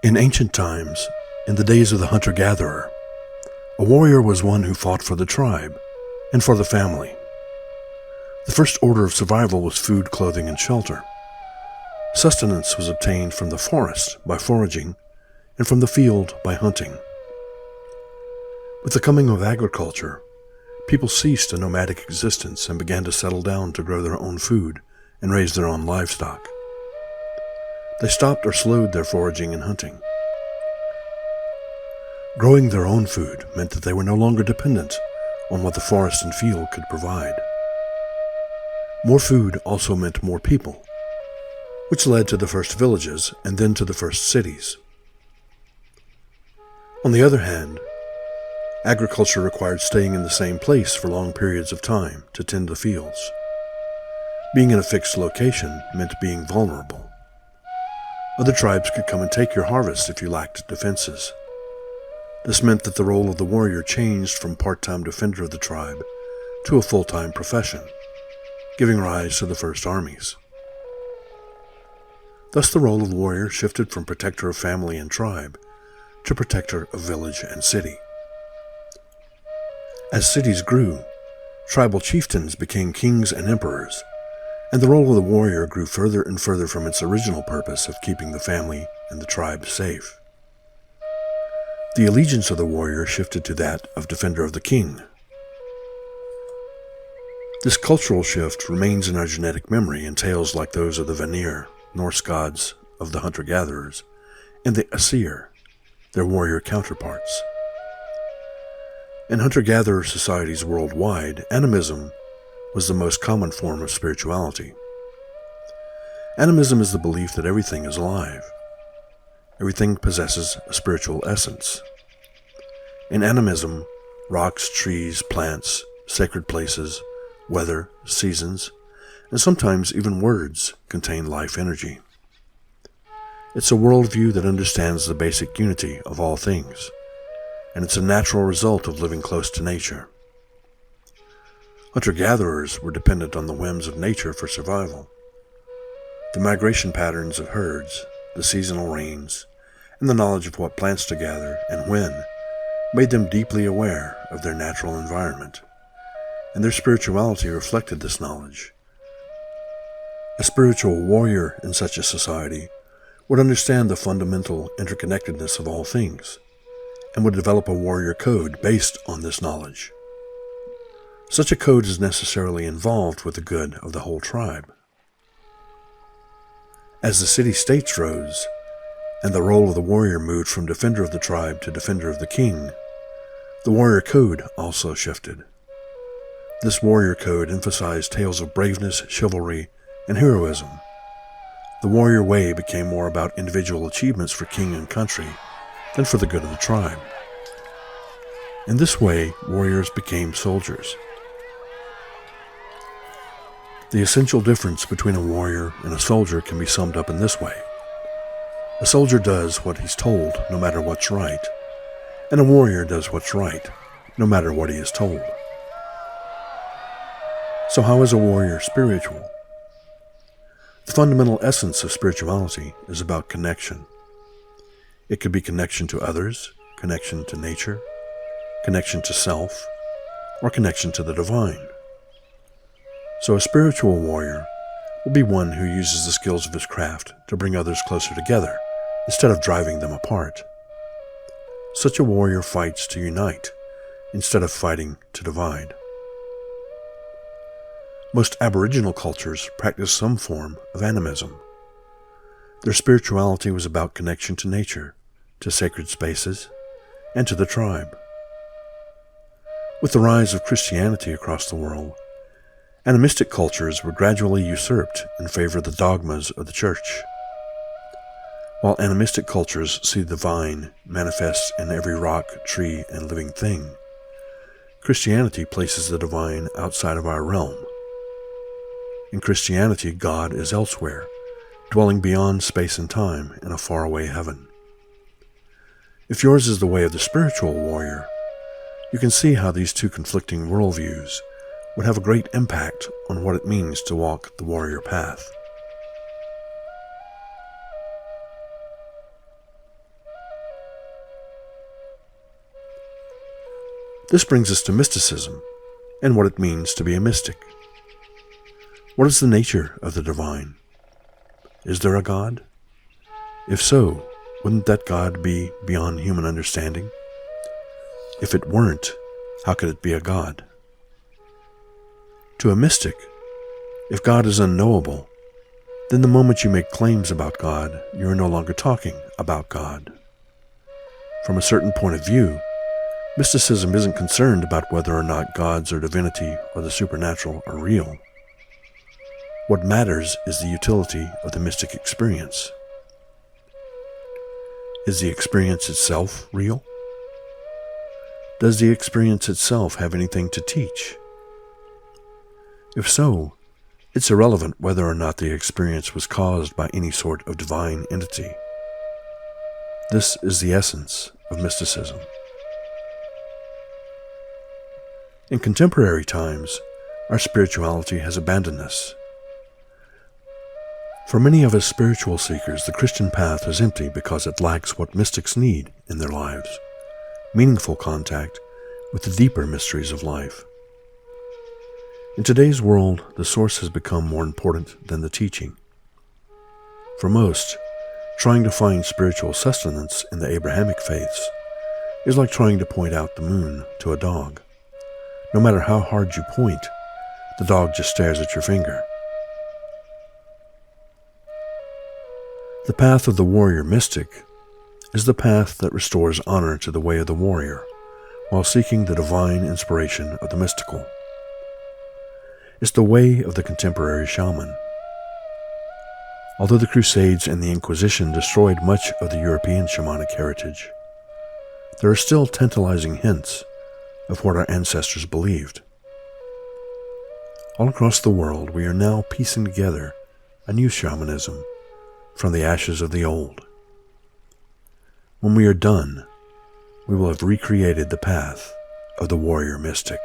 In ancient times, in the days of the hunter-gatherer, a warrior was one who fought for the tribe and for the family. The first order of survival was food, clothing, and shelter. Sustenance was obtained from the forest by foraging and from the field by hunting. With the coming of agriculture, people ceased a nomadic existence and began to settle down to grow their own food and raise their own livestock. They stopped or slowed their foraging and hunting. Growing their own food meant that they were no longer dependent on what the forest and field could provide. More food also meant more people, which led to the first villages and then to the first cities. On the other hand, agriculture required staying in the same place for long periods of time to tend the fields. Being in a fixed location meant being vulnerable. Other tribes could come and take your harvest if you lacked defenses. This meant that the role of the warrior changed from part-time defender of the tribe to a full-time profession, giving rise to the first armies. Thus the role of the warrior shifted from protector of family and tribe to protector of village and city. As cities grew, tribal chieftains became kings and emperors, and the role of the warrior grew further and further from its original purpose of keeping the family and the tribe safe. The allegiance of the warrior shifted to that of defender of the king. This cultural shift remains in our genetic memory in tales like those of the Vanir, Norse gods of the hunter-gatherers, and the seer, their warrior counterparts. In hunter-gatherer societies worldwide, animism was the most common form of spirituality. Animism is the belief that everything is alive. Everything possesses a spiritual essence. In animism, rocks, trees, plants, sacred places, weather, seasons, and sometimes even words contain life energy. It's a worldview that understands the basic unity of all things, and it's a natural result of living close to nature. Hunter-gatherers were dependent on the whims of nature for survival. The migration patterns of herds, the seasonal rains, and the knowledge of what plants to gather and when made them deeply aware of their natural environment, and their spirituality reflected this knowledge. A spiritual warrior in such a society would understand the fundamental interconnectedness of all things, and would develop a warrior code based on this knowledge. Such a code is necessarily involved with the good of the whole tribe. As the city-states rose, and the role of the warrior moved from defender of the tribe to defender of the king, the warrior code also shifted. This warrior code emphasized tales of braveness, chivalry, and heroism. The warrior way became more about individual achievements for king and country than for the good of the tribe. In this way, warriors became soldiers. The essential difference between a warrior and a soldier can be summed up in this way. A soldier does what he's told, no matter what's right, and a warrior does what's right, no matter what he is told. So how is a warrior spiritual? The fundamental essence of spirituality is about connection. It could be connection to others, connection to nature, connection to self, or connection to the divine. So a spiritual warrior will be one who uses the skills of his craft to bring others closer together instead of driving them apart. Such a warrior fights to unite instead of fighting to divide. Most Aboriginal cultures practice some form of animism. Their spirituality was about connection to nature, to sacred spaces, and to the tribe. With the rise of Christianity across the world, animistic cultures were gradually usurped in favor of the dogmas of the church. While animistic cultures see the divine manifest in every rock, tree, and living thing, Christianity places the divine outside of our realm. In Christianity, God is elsewhere, dwelling beyond space and time in a faraway heaven. If yours is the way of the spiritual warrior, you can see how these two conflicting worldviews would have a great impact on what it means to walk the warrior path. This brings us to mysticism and what it means to be a mystic. What is the nature of the divine? Is there a God? If so, wouldn't that God be beyond human understanding? If it weren't, how could it be a God? To a mystic, if God is unknowable, then the moment you make claims about God, you are no longer talking about God. From a certain point of view, mysticism isn't concerned about whether or not gods or divinity or the supernatural are real. What matters is the utility of the mystic experience. Is the experience itself real? Does the experience itself have anything to teach? If so, it's irrelevant whether or not the experience was caused by any sort of divine entity. This is the essence of mysticism. In contemporary times, our spirituality has abandoned us. For many of us spiritual seekers, the Christian path is empty because it lacks what mystics need in their lives: meaningful contact with the deeper mysteries of life. In today's world, the source has become more important than the teaching. For most, trying to find spiritual sustenance in the Abrahamic faiths is like trying to point out the moon to a dog. No matter how hard you point, the dog just stares at your finger. The path of the warrior mystic is the path that restores honor to the way of the warrior, while seeking the divine inspiration of the mystical. It's the way of the contemporary shaman. Although the Crusades and the Inquisition destroyed much of the European shamanic heritage, there are still tantalizing hints of what our ancestors believed. All across the world, we are now piecing together a new shamanism from the ashes of the old. When we are done, we will have recreated the path of the warrior mystic.